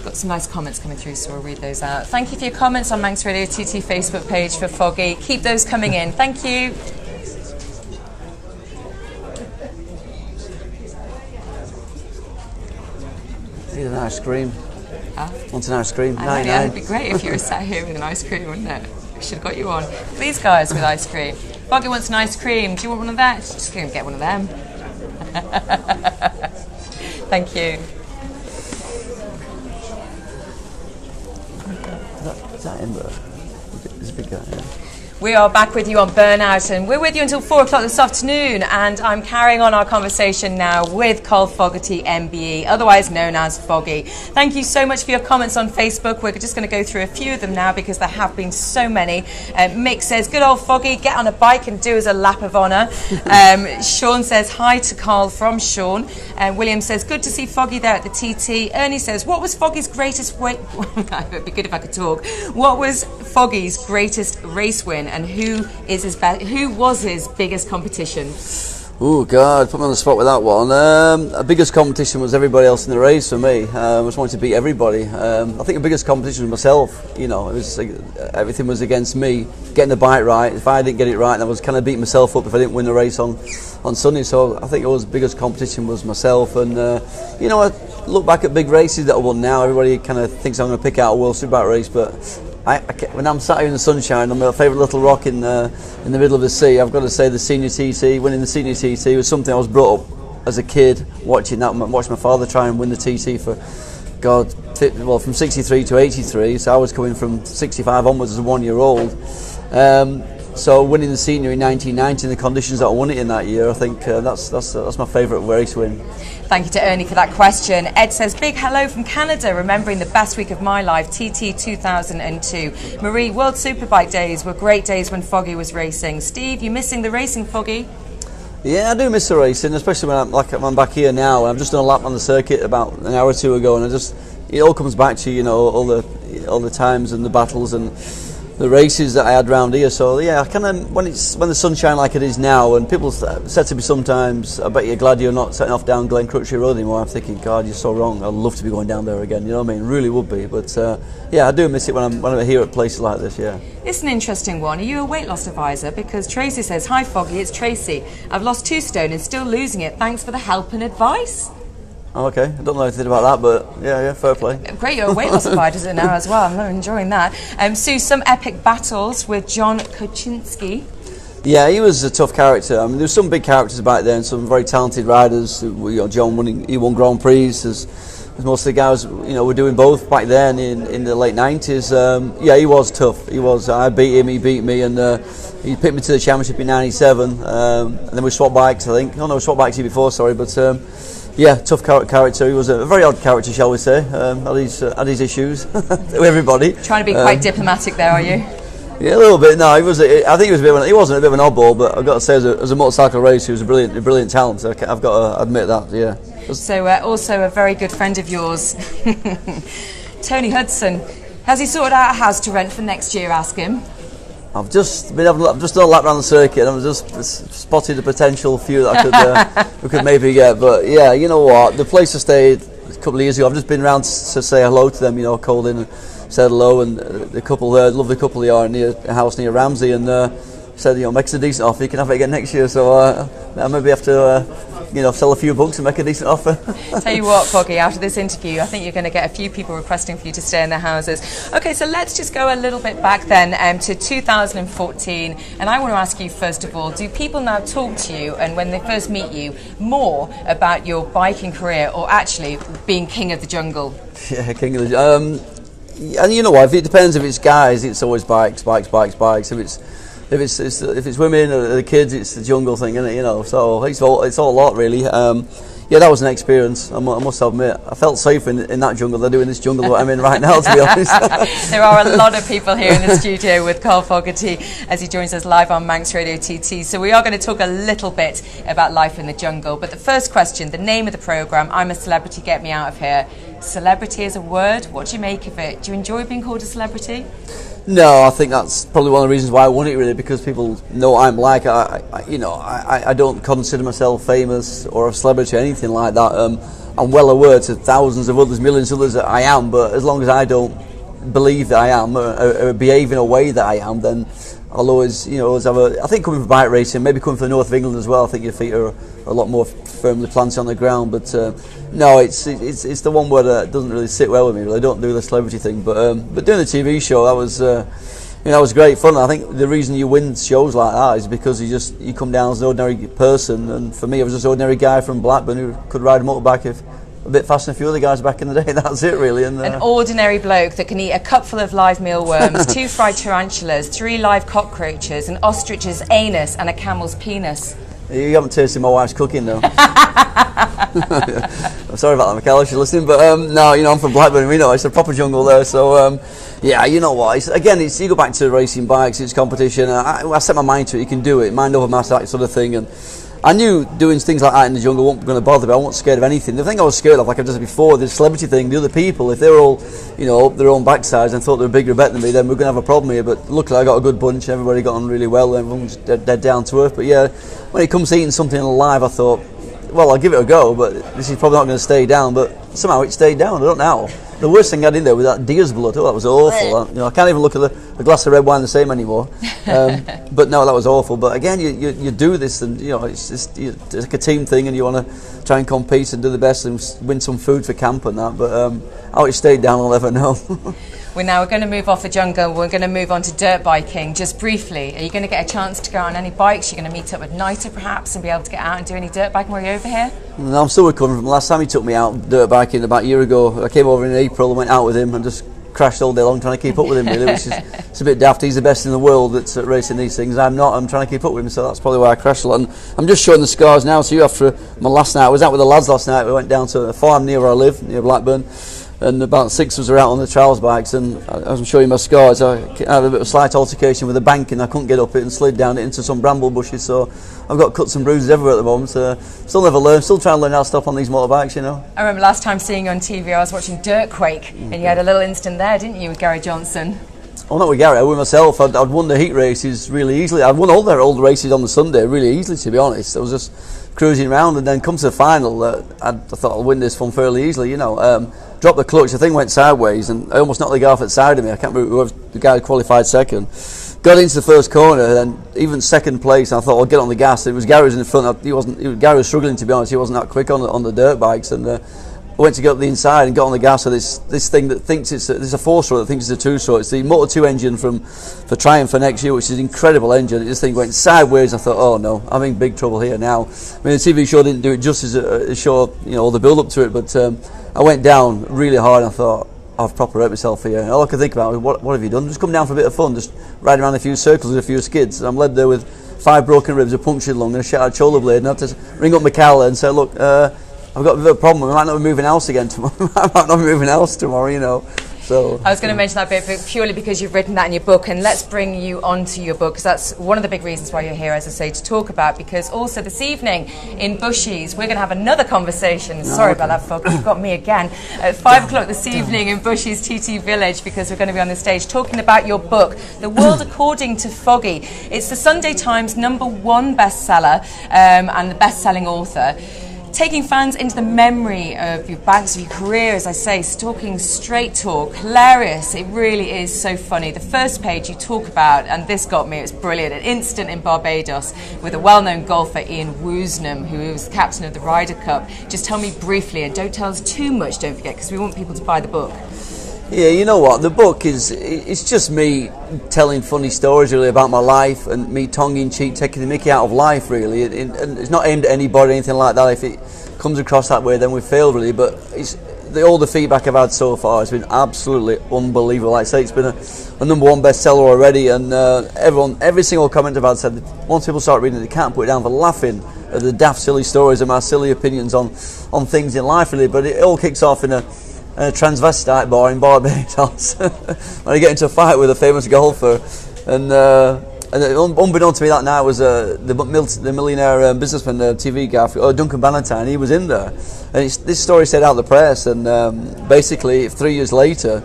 Got some nice comments coming through, so we'll read those out. Thank you for your comments on Manx Radio TT Facebook page for Foggy. Keep those coming in. Thank you. Need an ice cream. Huh? Want an ice cream? I know, it'd be great if you were sat here with an ice cream, wouldn't it? We should have got you on. These guys with ice cream. Foggy wants an ice cream. Do you want one of that? Just going to get one of them. Thank you. Is that Ember? It's a big guy, yeah. We are back with you on Burnout, and we're with you until 4 o'clock this afternoon, and I'm carrying on our conversation now with Carl Fogarty, MBE, otherwise known as Foggy. Thank you so much for your comments on Facebook. We're just going to go through a few of them now because there have been so many. Mick says, good old Foggy, get on a bike and do us a lap of honour. Sean says, hi to Carl from Sean. William says, good to see Foggy there at the TT. Ernie says, what was Foggy's greatest it would be good if I could talk. What was Foggy's greatest race win? And who was his biggest competition? Oh God, put me on the spot with that one. The biggest competition was everybody else in the race for me. I just wanted to beat everybody. I think the biggest competition was myself. You know, it was everything was against me. Getting the bike right. If I didn't get it right, I was kind of beating myself up if I didn't win the race on Sunday. So I think it was the biggest competition was myself. And you know, I look back at big races that I won now. Everybody kind of thinks I'm going to pick out a World Superbike race, but when I'm sat here in the sunshine on my favourite little rock in the middle of the sea, I've got to say the senior TT, winning the senior TT was something I was brought up as a kid watching my father try and win the TT for, from 63 to 83, so I was coming from 65 onwards as a 1 year old. So winning the senior in 1990 in the conditions that I won it in that year, I think that's my favourite race win. Thank you to Ernie for that question. Ed says, big hello from Canada, remembering the best week of my life, TT 2002. Marie, World Superbike days were great days when Foggy was racing. Steve, you missing the racing, Foggy? Yeah, I do miss the racing, especially when I'm back here now. I've just done a lap on the circuit about an hour or two ago, and it all comes back to, you know, all the times and the battles and the races that I had round here. So yeah, I kind of when the sunshine like it is now, and people said to me sometimes, I bet you're glad you're not setting off down Glen Crutchley Road anymore. I'm thinking, God, you're so wrong. I'd love to be going down there again. You know what I mean? Really would be. But yeah, I do miss it when I'm here at places like this. Yeah. It's an interesting one. Are you a weight loss advisor? Because Tracy says, hi Foggy, it's Tracy. I've lost 2 stone and still losing it. Thanks for the help and advice. Okay, I don't know anything about that, but yeah, fair play. Great, you're a weight loss advisor now as well. I'm enjoying that. Sue, some epic battles with John Kocinski. Yeah, he was a tough character. I mean, there were some big characters back then, some very talented riders. You know, John won Grand Prix. As most of the guys, you know, were doing both back then in the late 90s. Yeah, he was tough. He was. I beat him, he beat me, and he picked me to the championship in '97. And then we swapped bikes, I think. Oh no, we swapped bikes here before. Sorry, but. Yeah, tough character. He was a very odd character, shall we say. Had his issues with everybody. Trying to be quite diplomatic there, are you? Yeah, a little bit. No, he was. I think he was he wasn't a bit of an oddball, but I've got to say, as a motorcycle racer, he was a brilliant talent. So I've got to admit that. Yeah. So also a very good friend of yours, Tony Hudson. Has he sorted out a house to rent for next year? Ask him. I've just done a lap around the circuit, and I've just spotted a potential few that we could maybe get. But yeah, you know what? The place I stayed a couple of years ago, I've just been round to say hello to them. You know, called in and said hello, and the couple there, lovely couple they are, near a house near Ramsey, and said, you know, makes a decent offer. You can have it again next year. So I maybe have to. You know, sell a few books and make a decent offer. Tell you what, Foggy, after this interview, I think you're going to get a few people requesting for you to stay in their houses. Okay, so let's just go a little bit back then to 2014. And I want to ask you, first of all, do people now talk to you, and when they first meet you, more about your biking career or actually being king of the jungle? Yeah, king of the and you know what, if it depends. If it's guys, it's always bikes. If it's women or the kids, it's the jungle thing, isn't it? You know, so it's all a lot really. Yeah, that was an experience. I must admit, I felt safer in that jungle than I do in this jungle that I'm in right now. To be honest, there are a lot of people here in the studio with Carl Fogarty as he joins us live on Manx Radio TT. So we are going to talk a little bit about life in the jungle. But the first question, the name of the programme, I'm a Celebrity, Get Me Out of Here. Celebrity is a word. What do you make of it? Do you enjoy being called a celebrity? No, I think that's probably one of the reasons why I won it, really, because people know what I'm like. I don't consider myself famous or a celebrity or anything like that. I'm well aware to thousands of others, millions of others that I am, but as long as I don't believe that I am or behave in a way that I am, then I'll always, always have I think coming for bike racing, maybe coming for the north of England as well, I think your feet are a lot more firmly planted on the ground. But no, it's the one word that doesn't really sit well with me. Really. I don't do the celebrity thing, but doing the TV show, that was that was great fun. I think the reason you win shows like that is because you come down as an ordinary person, and for me, I was just an ordinary guy from Blackburn who could ride a motorbike a bit faster than a few other guys back in the day. That's it, really. And, an ordinary bloke that can eat a cupful of live mealworms, 2 fried tarantulas, 3 live cockroaches, an ostrich's anus, and a camel's penis. You haven't tasted my wife's cooking, though. I'm sorry about that, Michaela, if you're listening, but no, I'm from Blackburn, it's a proper jungle there, so yeah, you know what, you go back to racing bikes, it's competition, I set my mind to it, you can do it, mind over matter, that sort of thing, and I knew doing things like that in the jungle wasn't going to bother me. I wasn't scared of anything. The thing I was scared of, like I've said before, the celebrity thing, the other people, if they were all, up their own backsides and thought they were bigger and better than me, then we're going to have a problem here. But luckily I got a good bunch, everybody got on really well, everyone's dead down to earth. But yeah, when it comes to eating something alive, I thought, well, I'll give it a go, but this is probably not going to stay down. But somehow it stayed down, I don't know. The worst thing I had in there was that deer's blood. Oh, that was awful. I can't even look at the glass of red wine the same anymore. But no, that was awful. But again, you do this, and it's like a team thing, and you want to try and compete and do the best and win some food for camp and that. But how it stayed down, I'll never know. We're going to move off the jungle. We're going to move on to dirt biking. Just briefly, are you going to get a chance to go on any bikes? You're going to meet up with Niter perhaps and be able to get out and do any dirt biking while you're over here? No, I'm still recovering from the last time he took me out dirt biking about a year ago. I came over in April and went out with him and just crashed all day long trying to keep up with him, really, which is it's a bit daft. He's the best in the world that's at racing these things. I'm not. I'm trying to keep up with him, so that's probably why I crashed a lot. And I'm just showing the scars now. So after my last night, I was out with the lads last night. We went down to a farm near where I live, near Blackburn. And about 6 of us were out on the trials bikes, and as I'm showing my scars, I had a bit of a slight altercation with a bank, and I couldn't get up it and slid down it into some bramble bushes. So I've got cuts and bruises everywhere at the moment. Still never learned, still trying to learn how to stop on these motorbikes, I remember last time seeing you on TV, I was watching Dirtquake, and you had a little incident there, didn't you, with Gary Johnson? Oh, not with Gary, with myself. I'd won the heat races really easily. I'd won all the old races on the Sunday really easily, to be honest. I was just cruising around, and then come to the final, I thought I'll win this one fairly easily, dropped the clutch, the thing went sideways, and I almost knocked the guy off at the side of me. I can't remember who the guy who qualified second. Got into the first corner, and even second place, I thought I'll get on the gas. It was Gary was in the front. Gary was struggling, to be honest. He wasn't that quick on the dirt bikes, and I went to get up the inside and got on the gas of this thing that thinks it's a 4-stroke that thinks it's a 2-stroke. It's the Motor2 engine for Triumph for next year, which is an incredible engine. This thing went sideways. I thought, oh no, I'm in big trouble here now. I mean, the TV show didn't do it justice, show all the build up to it, but I went down really hard, and I thought, I've proper hurt myself here. And all I could think about was, what have you done? Just come down for a bit of fun, just ride around a few circles with a few skids. And I'm led there with 5 broken ribs, a punctured lung, and a shattered shoulder blade. And I had to ring up Michaela and say, look, I've got a bit of a problem. We might not be moving house again tomorrow. I might not be moving house tomorrow, So I was going to mention that bit purely because you've written that in your book, and let's bring you onto your book, because that's one of the big reasons why you're here, as I say, to talk about. Because also this evening in Bushies, we're going to have another conversation. Sorry about that, folks. You've got me again at 5 o'clock this evening in Bushies TT Village, because we're going to be on the stage talking about your book, The World According to Foggy. It's the Sunday Times #1 bestseller and the best-selling author. Taking fans into the memory of your banks of your career, as I say, talking straight talk, hilarious. It really is so funny. The first page you talk about, and this got me, it was brilliant, an incident in Barbados with a well-known golfer, Ian Woosnam, who was captain of the Ryder Cup. Just tell me briefly, and don't tell us too much, don't forget, because we want people to buy the book. Yeah, you know what, the book it's just me telling funny stories really about my life, and me tongue-in-cheek taking the mickey out of life really, and it's not aimed at anybody or anything like that. If it comes across that way, then we failed really, but all the feedback I've had so far has been absolutely unbelievable. Like I say, it's been a #1 bestseller already, and every single comment I've had said that once people start reading it, they can't put it down for laughing at the daft silly stories and my silly opinions on things in life really. But it all kicks off in a transvestite bar in Barbados when I get into a fight with a famous golfer, and unbeknownst to me that night was the millionaire businessman TV guy, Duncan Bannatyne. He was in there, and this story stayed out of the press, and basically 3 years later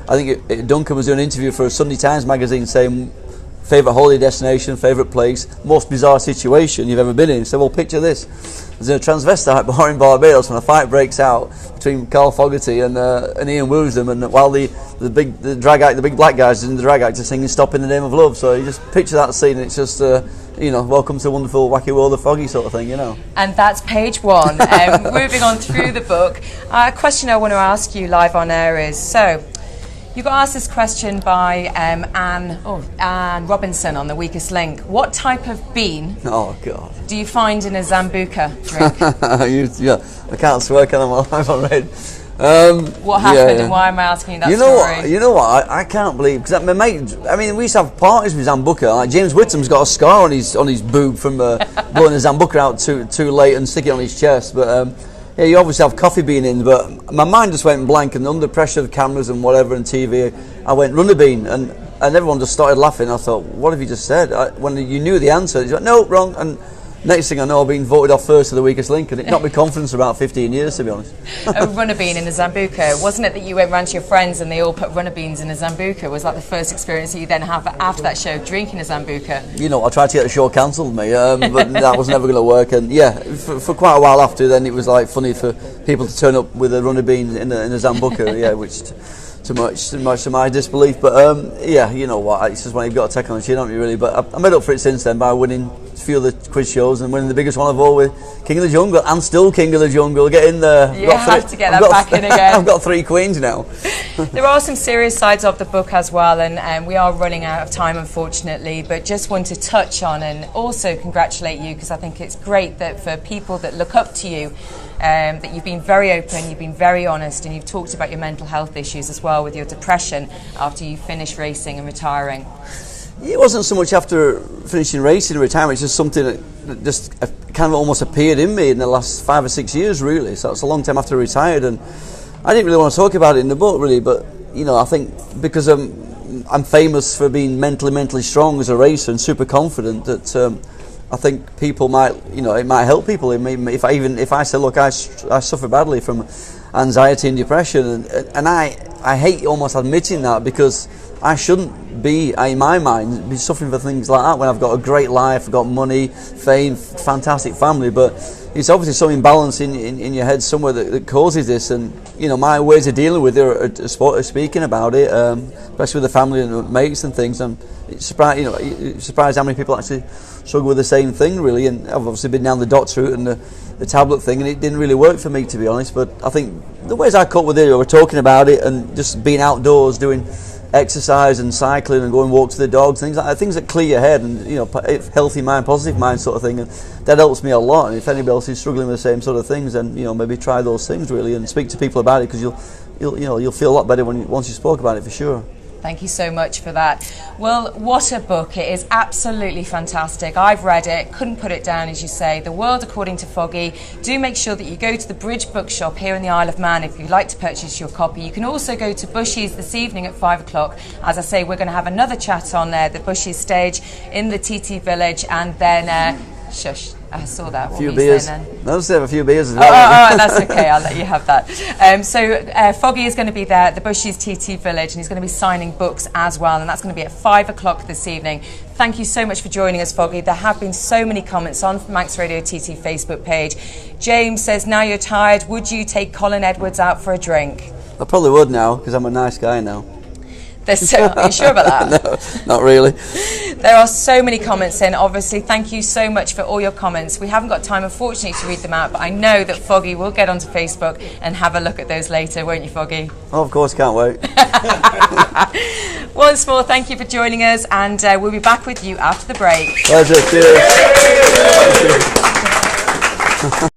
I think Duncan was doing an interview for a Sunday Times magazine saying favourite holiday destination, favourite place, most bizarre situation you've ever been in. So, well, picture this. There's a transvestite bar in Barbados when a fight breaks out between Carl Fogarty and Ian Woosnam, and while the big black guys in the drag act are singing "Stop in the Name of Love." So you just picture that scene, and it's just welcome to the wonderful wacky world of Foggy sort of thing, And that's page 1. Moving on through the book, a question I want to ask you live on air is, so you got asked this question by Anne Robinson on The Weakest Link. What type of bean do you find in a Zambuca drink? Yeah, I can't swear, can I? I'm on red. What happened and why am I asking you that story? You know what? I can't believe, because my mate, I mean, we used to have parties with Zambuca. Like James Whittam's got a scar on his boob from blowing the Zambuca out too late and sticking it on his chest. But yeah, you obviously have coffee bean in. But my mind just went blank, and under pressure of cameras and whatever and TV, I went runner bean, and everyone just started laughing. I thought, what have you just said? When you knew the answer, you're like, no, wrong. And next thing I know, I've been voted off first of the Weakest Link, and it knocked me confidence for about 15 years, to be honest. A runner bean in a Zambuca. Wasn't it that you went round to your friends and they all put runner beans in a Zambuca? Was that the first experience that you then have after that show, drinking a Zambuca? You know, I tried to get the show cancelled, but that was never going to work. And yeah, for quite a while after, then it was like funny for people to turn up with a runner bean in a Zambuca, yeah, which too much to my disbelief. But yeah, you know what, it's just when you've got to take on the chin, haven't you, really? But I made up for it since then by winning a few of the quiz shows and winning the biggest one of all with King of the Jungle, and still King of the Jungle. Get in there. You have to get that back in again. I've got 3 queens now. There are some serious sides of the book as well, and we are running out of time, unfortunately, but just want to touch on and also congratulate you, because I think it's great that for people that look up to you, that you've been very open, you've been very honest, and you've talked about your mental health issues as well with your depression after you finished racing and retiring. It wasn't so much after finishing racing and retirement, it's just something that just kind of almost appeared in me in the last 5 or 6 years, really. So it's a long time after I retired, and I didn't really want to talk about it in the book, really, but you know, I think because I'm famous for being mentally strong as a racer and super confident, that I think people might, you know, it might help people. If I say, look, I suffer badly from anxiety and depression, and I hate almost admitting that, because I shouldn't be, in my mind, be suffering for things like that when I've got a great life, I've got money, fame, fantastic family, but it's obviously some imbalance in your head somewhere that causes this. And you know, my ways of dealing with it are speaking about it, especially with the family and mates and things. And it's surprised how many people actually struggle with the same thing, really. And I've obviously been down the doctor route and the tablet thing, and it didn't really work for me, to be honest. But I think the ways I cope with it, we're talking about it and just being outdoors, doing exercise and cycling and going walks with the dogs, things that clear your head, and you know, healthy mind, positive mind sort of thing, and that helps me a lot. And if anybody else is struggling with the same sort of things, then you know, maybe try those things, really, and speak to people about it, because you'll feel a lot better once you spoke about it, for sure. Thank you so much for that. Well, what a book. It is absolutely fantastic. I've read it, couldn't put it down, as you say. The World According to Foggy. Do make sure that you go to the Bridge Bookshop here in the Isle of Man if you'd like to purchase your copy. You can also go to Bushy's this evening at 5 o'clock. As I say, we're going to have another chat on the Bushy's stage in the TT Village, and then... shush. I saw that. A few beers. No, just have a few beers as well. Oh, that's okay. I'll let you have that. So Foggy is going to be there at the Bushy's TT Village, and he's going to be signing books as well, and that's going to be at 5 o'clock this evening. Thank you so much for joining us, Foggy. There have been so many comments on Manx Radio TT Facebook page. James says, now you're tired, would you take Colin Edwards out for a drink? I probably would now, because I'm a nice guy now. Are you sure about that? No, not really. There are so many comments in. Obviously, thank you so much for all your comments. We haven't got time, unfortunately, to read them out, but I know that Foggy will get onto Facebook and have a look at those later, won't you, Foggy? Oh, of course, can't wait. Once more, thank you for joining us, and we'll be back with you after the break. Pleasure. Cheers.